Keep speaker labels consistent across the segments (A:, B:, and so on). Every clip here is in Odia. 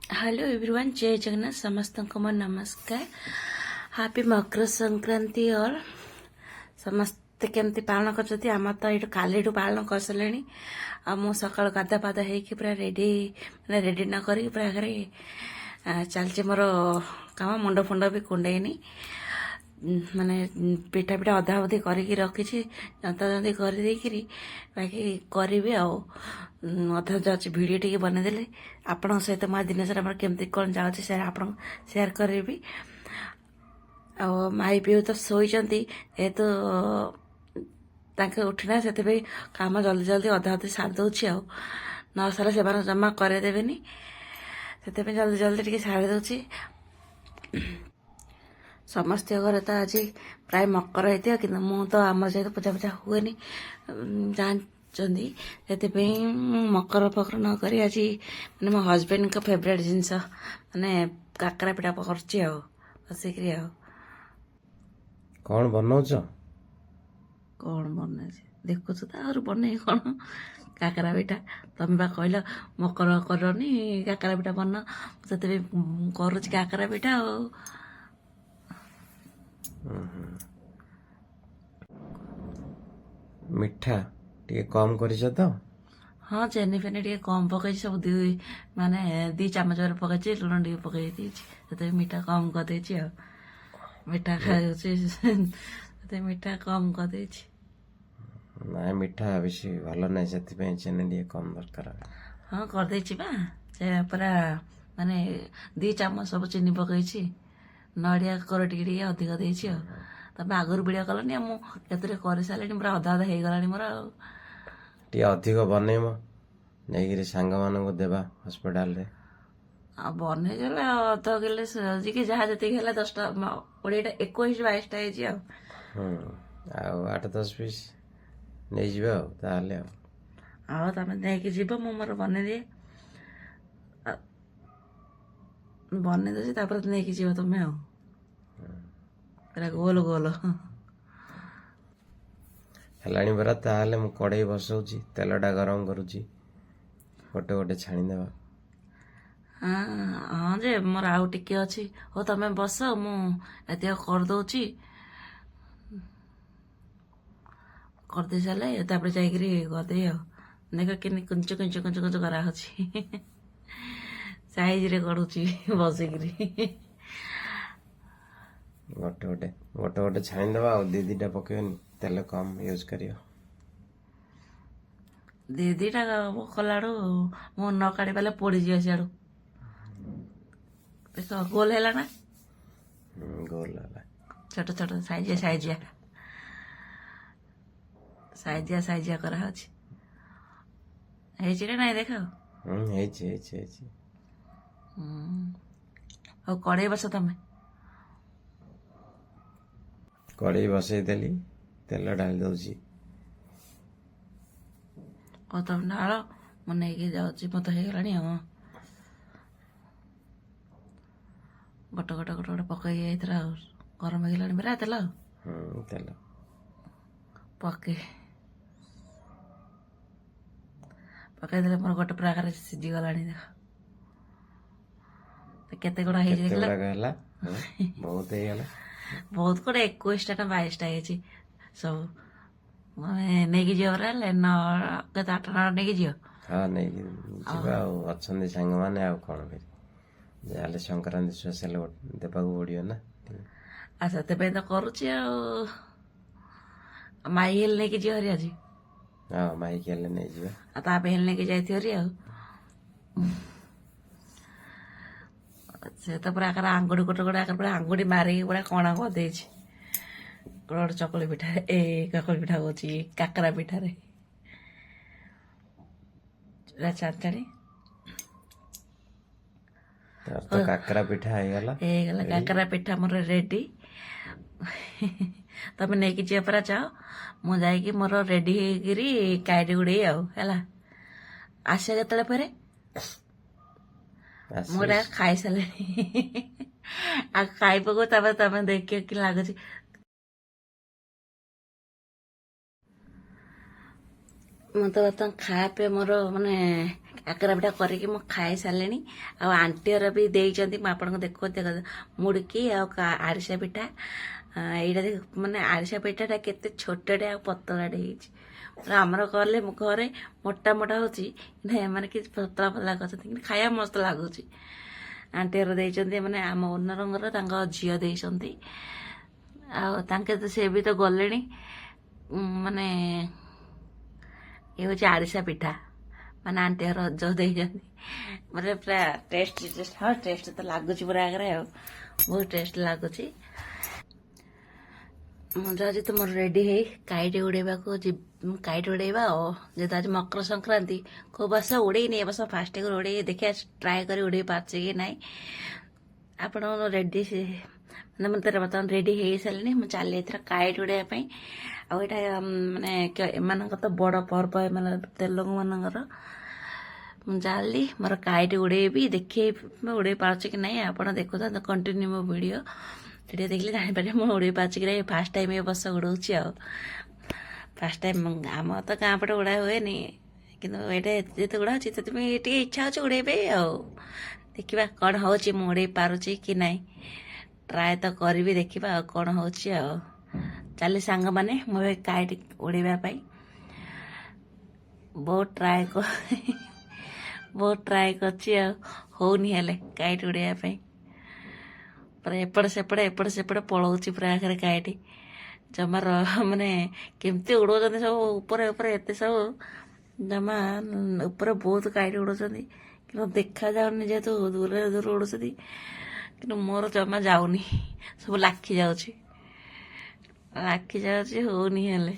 A: हेलो एवरीवन, जय जगन्नाथ। समस्त को मोर नमस्कार। हैप्पी मकर संक्रांति। और समस्ते केमती पालन कर आम तो ये काली पालन कर सारे। मु सका गाधा पाधा हो पूरा रेडी मैंने रेडी न कर पूरा घरे चलती मोर काम। मुंड फुंड भी कुंडेनी माने पिठा पिठा अधा अधी करके रखी जंता जंती कर बाकी करी अधा जाऊँगी भिडियो टी बनईदे आपण सहित मैं दिन सारा केमती कौन जाऊँगी से आप सेयार करी। माई पीऊ तो शोचती जेहेतु उठिना से कम जल्दी जल्दी अधा अधी सारी दूसरी न सारा से जमा करदेनि से जल्दी जल्दी टे सारी दूसरी। समस्त घर तो आज प्राय मकर होती कि तो आम सहित पूजा पूजा हुए जानते से मकर फकर न करी आज मैंने मो हजबैंड का फेवरेट जिनस माने काकरा पिठा कर बसिक
B: कौन बनाउछ
A: कौन बन देखु तो और बन कौन काकरा पिठा तुम बा कहल मकर करनी काकरा पिठा बन से कर काकरा पिठा
B: मिठा टे कम कर तो
A: हाँ चेनी फेनी टे कम पकई सब माने 2 चामच पकई लुण टे पकई से मीठा कम करदे मीठा खाई मीठा कम करदे
B: ना मिठा बेसी भल ना से चेनी टे कम दरकार।
A: हाँ करदे पूरा माने 2 चामच सब चीनी पकई नड़िया कर टे अधिक देती तमें आगुरी वीडियो कलनी मुझे कर सारे पूरा अधा अधा हो गला मोर
B: टे अधिक बनईम नहीं सांग मान देवा हस्पिटाल
A: बनईगले अध किलो कि जहाँ जी है 10टा 20टा 21 22टा
B: हो 8-10 पीस नहीं जाए
A: तुम नहीं जीव मु मोर बनईदे बनईदे नहीं जीव तुम्हें पूरा गोल गोल
B: है परा ताले मु कड़े बसाऊँ तेलटा गरम करुच्ची गोटे गोटे छाणीदेवा।
A: हाँ जे मोर आउ टिके अच्छी हो तमें बस मुझे करदे करदे सारे तापर जाकरी करदे देख कि कुंच कुंच कुंच कुंच करा साइज रे करुच्ची बसिकी
B: गोटे गोटे गोटे गोटे छाणीदेवा और 2-2टा पकेबनी तेल कम यूज करियो।
A: 2-2टा कला मु न काढ़ी पाले पोड़ी जी सियाड़ देख गोल है ना
B: गोल
A: छोट छोट साइजिया साइजिया साइजिया साइजिया करा ना देख कड़े बस तमें
B: कड़े बसई देली तेल डाल दौची
A: तुम ढाल मु नहीं जाऊँगी मत हो गला गोटे गोटे गोटे गोटे पकई गरम हो गला मेरा तेल
B: तेल
A: पके पकईदे मोर गोटे प्रकार सीझी गला देख केते गुड़ा
B: बहुत है
A: बहुत गुड़ा 21टा 22टा है सब नहीं जीवरा केते 8 नहीं जी
B: हाँ नहीं जीवा अच्छा सांग मैंने आउ कौन कर जाले संक्रांति स्पेशल देवा पड़ो ना।
A: अच्छा तेज तो करुच्ची माई हेल नहीं जी हरी आज
B: हाँ माई के नहीं जीवा
A: ताप हेल नहीं जाती से तो पूरा आंगुड़ी गोटे गोटे पूरा आंगुड़ी मारिकी पूरा कणा करदे गोटे चकुली पिठा काकुली पिठा कौची काकरा पिठारे चाचाणी
B: तो काकरा पिठा
A: गला काकरा पिठा मोर रेडी तमें नहीं जी परा चाह मु जाकि मोर रेडी होगी काईटी गुड़े है आस के मुझे खाई सारे आ खाई पको तमें देख कि लगुच मत बर्तमान खाया पे मोर माने କାକରା ପିଠା କରିକି ମୁଁ ଖାଇ ସାରିଲିଣି। ଆଉ ଆଣ୍ଟିର ବି ଦେଇଛନ୍ତି, ମୁଁ ଆପଣଙ୍କୁ ଦେଖୁଛି ମୁଡ଼କି ଆଉ ଆରିସା ପିଠା। ଏଇଟା ମାନେ ଆରିସା ପିଠାଟା କେତେ ଛୋଟଟେ ଆଉ ପତଳାଟେ ହେଇଛି। ଆମର କଲେ ଘରେ ମୋଟା ମୋଟା ହଉଛି, କିନ୍ତୁ ଏମାନେ କିଛି ପତଳା ପତଳା କରିଛନ୍ତି, କିନ୍ତୁ ଖାଇବା ମସ୍ତ ଲାଗୁଛି। ଆଣ୍ଟିର ଦେଇଛନ୍ତି, ମାନେ ଆମ ଓନରଙ୍କର ତାଙ୍କ ଝିଅ ଦେଇଛନ୍ତି। ଆଉ ତାଙ୍କେ ତ ସେ ବି ତ ଗଲେଣି। ମାନେ ଇଏ ହେଉଛି ଆରିସା ପିଠା, ମାନେ ଆଣ୍ଟି ରଜ ଦେଇଛନ୍ତି। ମାନେ ପୁରା ଟେଷ୍ଟ ହଁ ଟେଷ୍ଟ ତ ଲାଗୁଛି ପୁରା ଆଗରେ, ଆଉ ବହୁତ ଟେଷ୍ଟ ଲାଗୁଛି। ମୁଁ ଯାଉଛି ତୁମର ରେଡି ହେଇ କାଇଟି ଉଡ଼େଇବାକୁ କାଇଟି ଉଡ଼େଇବା। ଆଉ ଯେହେତୁ ଆଜି ମକର ସଂକ୍ରାନ୍ତି, କୋଉ ବର୍ଷ ଉଡ଼େଇନି, ଏ ବର୍ଷ ଫାଷ୍ଟ ଉଡ଼େଇ ଦେଖିବା, ଟ୍ରାଏ କରି ଉଡ଼େଇ ପାରୁଛି କି ନାହିଁ। ଆପଣ ରେଡି, ମାନେ ମୁଁ ତାର ବର୍ତ୍ତମାନ ରେଡି ହେଇସାରିଲିଣି। ମୁଁ ଚାଲି ଏଥର କାଇଟ୍ ଉଡ଼େଇବା ପାଇଁ। ଆଉ ଏଇଟା ମାନେ ଏମାନଙ୍କର ତ ବଡ଼ ପର୍ବ, ଏମାନେ ତେଲୁଗୁ ମାନଙ୍କର। ମୁଁ ଚାଲି ମୋର କାଇଟ୍ ଉଡ଼େଇବି, ଦେଖେଇବି ଉଡ଼େଇ ପାରୁଛି କି ନାହିଁ। ଆପଣ ଦେଖୁଥାନ୍ତୁ କଣ୍ଟିନ୍ୟୁ ମୋ ଭିଡ଼ିଓ, ସେଠି ଦେଖିଲେ ଜାଣିପାରିବେ ମୁଁ ଉଡ଼େଇ ପାରୁଛି କି ନାହିଁ। ଫାଷ୍ଟ ଟାଇମ୍ ଏ ବର୍ଷ ଉଡ଼ଉଛି। ଆଉ ଫାଷ୍ଟ ଟାଇମ୍ ଆମ ତ ଗାଁ ପଟେ ଉଡ଼ା ହୁଏନି, କିନ୍ତୁ ଏଇଟା ଯେତେ ଉଡ଼ା ହେଉଛି ସେଥିପାଇଁ ଟିକେ ଇଚ୍ଛା ହେଉଛି ଉଡ଼େଇବା ପାଇଁ। ଆଉ ଦେଖିବା କ'ଣ ହେଉଛି, ମୁଁ ଉଡ଼େଇ ପାରୁଛି କି ନାହିଁ, ଟ୍ରାଏ ତ କରିବି, ଦେଖିବା ଆଉ କ'ଣ ହେଉଛି। ଆଉ ଚାଲି ସାଙ୍ଗମାନେ, ମୁଁ ଏବେ କାଇଟ୍ ଉଡ଼େଇବା ପାଇଁ ବହୁତ ଟ୍ରାଏ କରିଛି, ଆଉ ହଉନି ହେଲେ କାଇଟ୍ ଉଡ଼େଇବା ପାଇଁ। ପୁରା ଏପଟେ ସେପଟେ ପଳଉଛି ପୁରା ଆଖରେ କାଇଟ୍। ଜମା ମାନେ କେମିତି ଉଡ଼ଉଛନ୍ତି ସବୁ ଉପରେ ଏତେ ସବୁ, ଜମା ଉପରେ ବହୁତ କାଇଟ୍ ଉଡ଼ଉଛନ୍ତି, କିନ୍ତୁ ଦେଖାଯାଉନି, ଯେହେତୁ ଦୂରରେ ଉଡ଼ୁଛନ୍ତି। କିନ୍ତୁ ମୋର ଜମା ଯାଉନି, ସବୁ ଲାଖି ଯାଉଛି, ହଉନି ହେଲେ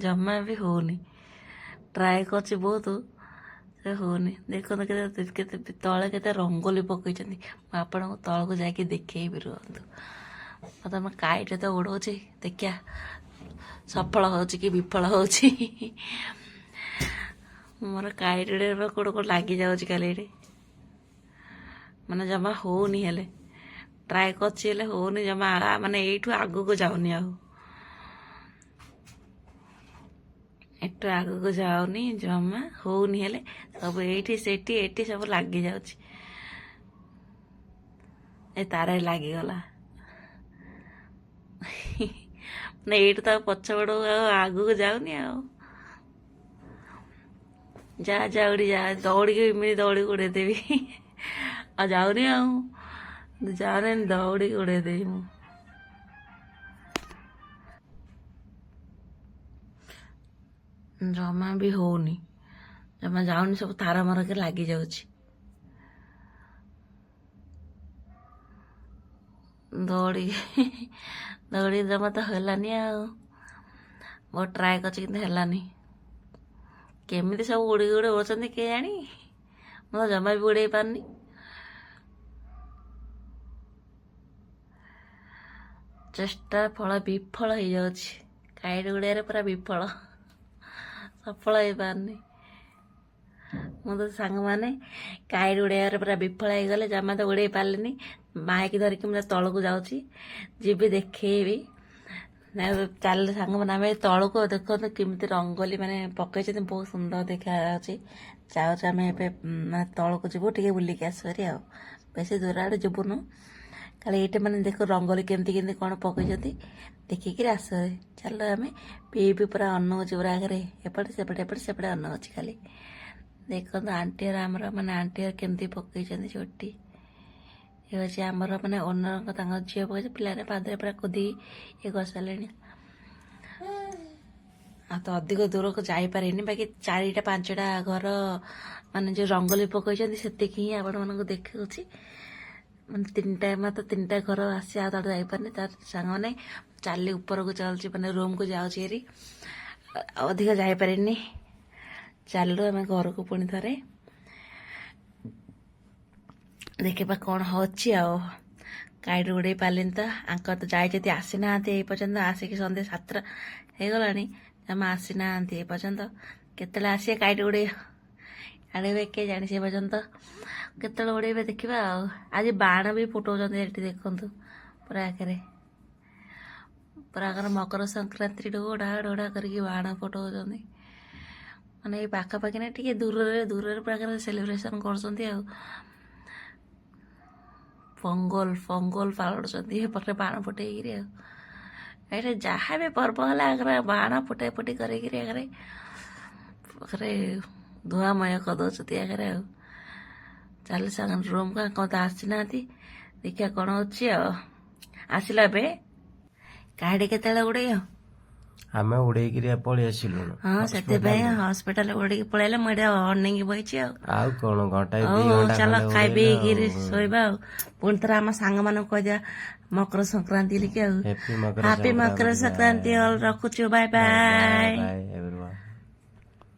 A: ଜମା ବି ହଉନି। ଟ୍ରାଏ କରିଛି ବହୁତ, ସେ ହଉନି। ଦେଖନ୍ତୁ କେତେ ତଳେ କେତେ ରଙ୍ଗୋଲି ପକେଇଛନ୍ତି, ମୁଁ ଆପଣଙ୍କୁ ତଳକୁ ଯାଇକି ଦେଖେଇବି, ରୁହନ୍ତୁ। ତମ କାଇଟ୍ ତ ଉଡ଼ଉଛି, ଦେଖିଆ ସଫଳ ହଉଛି କି ବିଫଳ ହଉଛି। ମୋର କାଇଟ୍ ଉଡ଼େଇବା କୋଉଠି ଲାଗି ଯାଉଛି ଖାଲି ଏଠି, ମାନେ ଜମା ହଉନି ହେଲେ। ଟ୍ରାଏ କରିଛି ହେଲେ ହଉନି ଜମା, ମାନେ ଏଇଠୁ ଆଗକୁ ଯାଉନି, ଆଉ ଏଠୁ ଆଗକୁ ଯାଉନି, ଜମା ହଉନି ହେଲେ। ସବୁ ଏଇଠି ସେଠି ଏଠି ସବୁ ଲାଗି ଯାଉଛି। ଏ ତାର ଲାଗିଗଲା, ମାନେ ଏଇଠୁ ତ ପଛପଟୁ ଆଉ ଆଗକୁ ଯାଉନି। ଆଉ ଯା ଉଡ଼ି ଯା, ଦୌଡ଼ିକି ଏମିତି ଦୌଡ଼ିକି ଉଡ଼େଇଦେବି। ଆଉ ଯାଉନି, ଆଉ ଯାଉନି, ଦୌଡ଼ିକି ଉଡ଼େଇଦେବି ମୁଁ। ଜମା ବି ହଉନି, ଜମା ଯାଉନି, ସବୁ ତାର ମାରକେ ଲାଗି ଯାଉଛି। ଦୌଡ଼ି ଜମା ତ ହେଲାନି। ଆଉ ବହୁତ ଟ୍ରାଏ କରିଛି, କିନ୍ତୁ ହେଲାନି। କେମିତି ସବୁ ଉଡ଼ି ଉଡ଼ୁଛନ୍ତି କେଜାଣି, ମୁଁ ତ ଜମା ବି ଉଡ଼େଇ ପାରୁନି। ଚେଷ୍ଟା ଫଳ ବିଫଳ ହେଇଯାଉଛି, କାଇଟ୍ ଉଡ଼େଇବାରେ ପୁରା ବିଫଳ, ସଫଳ ହେଇପାରୁନି। ମୁଁ ତ ସାଙ୍ଗମାନେ କାଇଟ୍ ଉଡ଼େଇବାରେ ପୁରା ବିଫଳ ହେଇଗଲେ, ଜମା ତ ଉଡ଼େଇ ପାରିଲିନି। ମାଇକି ଧରିକି ମୁଁ ତଳକୁ ଯାଉଛି, ଯିବି ଦେଖେଇବି। ଚାଲିଲେ ସାଙ୍ଗମାନେ ଆମେ ତଳକୁ, ଦେଖନ୍ତୁ କେମିତି ରଙ୍ଗୋଲି ମାନେ ପକେଇଛନ୍ତି, ବହୁତ ସୁନ୍ଦର ଦେଖାଯାଉଛି। ଯାଉଛୁ ଆମେ ଏବେ ମାନେ ତଳକୁ ଯିବୁ, ଟିକେ ବୁଲିକି ଆସିବାରି। ଆଉ ବେଶୀ ଦୂର ଆଡ଼େ ଯିବୁନୁ, କାଳେ ଏଇଠି ମାନେ ଦେଖୁ ରଙ୍ଗୋଲି କେମିତି କ'ଣ ପକେଇଛନ୍ତି, ଦେଖିକିରି ଆସିବାରି। ଚାଲ ଆମେ ପିଇବି, ପୁରା ଅନଉଛି ପୁରା ଆଗରେ, ଏପଟେ ସେପଟେ ଅନଉଛି ଖାଲି। ଦେଖନ୍ତୁ ଆଣ୍ଟିର, ଆମର ମାନେ ଆଣ୍ଟିର କେମିତି ପକେଇଛନ୍ତି ଚୋଟି। ଏ ହେଉଛି ଆମର ମାନେ ଓନରଙ୍କ, ତାଙ୍କ ଝିଅ ପକେଇছে, ପିଲାମାନେ ପାଦରେ ପୁରା କୁଦିକି ଇଏ କରିସାରିଲେଣି। ଆଉ ତ ଅଧିକ ଦୂରକୁ ଯାଇପାରିନି, ବାକି 4-5ଟା ଘର ମାନେ ଯୋଉ ରଙ୍ଗୋଲି ପକେଇଛନ୍ତି, ସେତିକି ହିଁ ଆପଣମାନଙ୍କୁ ଦେଖାଉଛି। ମାନେ ମାତ୍ର 3ଟା ଘର ଆସି, ଆଉ ତାଠୁ ଯାଇପାରିନି। ତାର ସାଙ୍ଗମାନେ ଚାଲି ଉପରକୁ ଚାଲୁଛି, ମାନେ ରୁମ୍କୁ ଯାଉଛି ହେରି, ଅଧିକ ଯାଇପାରିନି। ଚାଲୁ ଆମେ ଘରକୁ ପୁଣି ଥରେ ଦେଖିବା କ'ଣ ହେଉଛି। ଆଉ କାଇଟ୍ ଉଡ଼େଇ ପାରିଲିନି ତ, ଆଙ୍କର ତ ଯାଇଛନ୍ତି, ଆସିନାହାନ୍ତି ଏଇ ପର୍ଯ୍ୟନ୍ତ। ଆସିକି ସନ୍ଧ୍ୟା 7ଟା ହେଇଗଲାଣି, ଜମା ଆସିନାହାନ୍ତି ଏ ପର୍ଯ୍ୟନ୍ତ। କେତେବେଳେ ଆସିବେ କାଇଟ୍ ଆଣିବେ କେଜାଣି, ସେ ପର୍ଯ୍ୟନ୍ତ କେତେବେଳେ ଉଡ଼େଇବେ ଦେଖିବା। ଆଉ ଆଜି ବାଣ ବି ଫୁଟଉଛନ୍ତି ଏଠି, ଦେଖନ୍ତୁ ପୁରା ଆଗରେ ପୁରା ମକର ସଂକ୍ରାନ୍ତି ଢୋଢା ଢୋଢା କରିକି ବାଣ ଫଟଉଛନ୍ତି। ମାନେ ଏଇ ପାଖାପାଖି ନା ଟିକେ ଦୂରରେ ପୁରା ସେଲିବ୍ରେସନ କରୁଛନ୍ତି ଆଉ। ପଙ୍ଗଲ ପାଳୁଛନ୍ତି ଏପଟେ ବାଣ ଫୁଟେଇକିରି ଆଉ। ଏଇଟା ଯାହା ବି ପର୍ବ ହେଲା ଆଗରେ ବାଣ ଫୁଟି କରିକିରି ଆଗରେ ଧୂଆଁମୟ କରିଦଉଛନ୍ତି ଆଗରେ ଆଉ। ଚାଲି ସାଙ୍ଗେ ରୁମ୍କୁ ଆଙ୍କ ତ ଆସିନାହାନ୍ତି, ଦେଖିବା କ'ଣ ହଉଛି ଆଉ। ଆସିଲା ଏବେ କାହିଁକି କେତେବେଳେ ଉଡ଼େଇବ?
B: ଆମେ ଉଡେଇକିରି ପଳେଇ ଆସିଲୁଣୁ।
A: ହଁ ସେଥିପାଇଁ ହସ୍ପିଟାଲ ଉଡିକି ପଳେଇଲେ ମୁଁ ଏଇଟା ଅନେଇକି ବଇଛି ଆଉ।
B: ଆଉ କଣ ଘଣ୍ଟାଏ ଦି
A: ହଉ
B: ଘଣ୍ଟା
A: ଚାଲ
B: ଖଣ୍ଡେ
A: ଖାଇ
B: ଉଡେଇଲେ
A: ପିଇକିରି
B: ଆଉ।
A: ଶୋଇବା ଆଉ। ପୁଣି ଥରେ ଆମ ସାଙ୍ଗମାନଙ୍କୁ କହିଦିଆ ମକର ସଂକ୍ରାନ୍ତି ଲିକି ଆଉ।
B: Happy Makar
A: happy Makar Sankranti all. ରଖୁଛୁ, bye
B: bye
A: bye.
B: Bye everyone.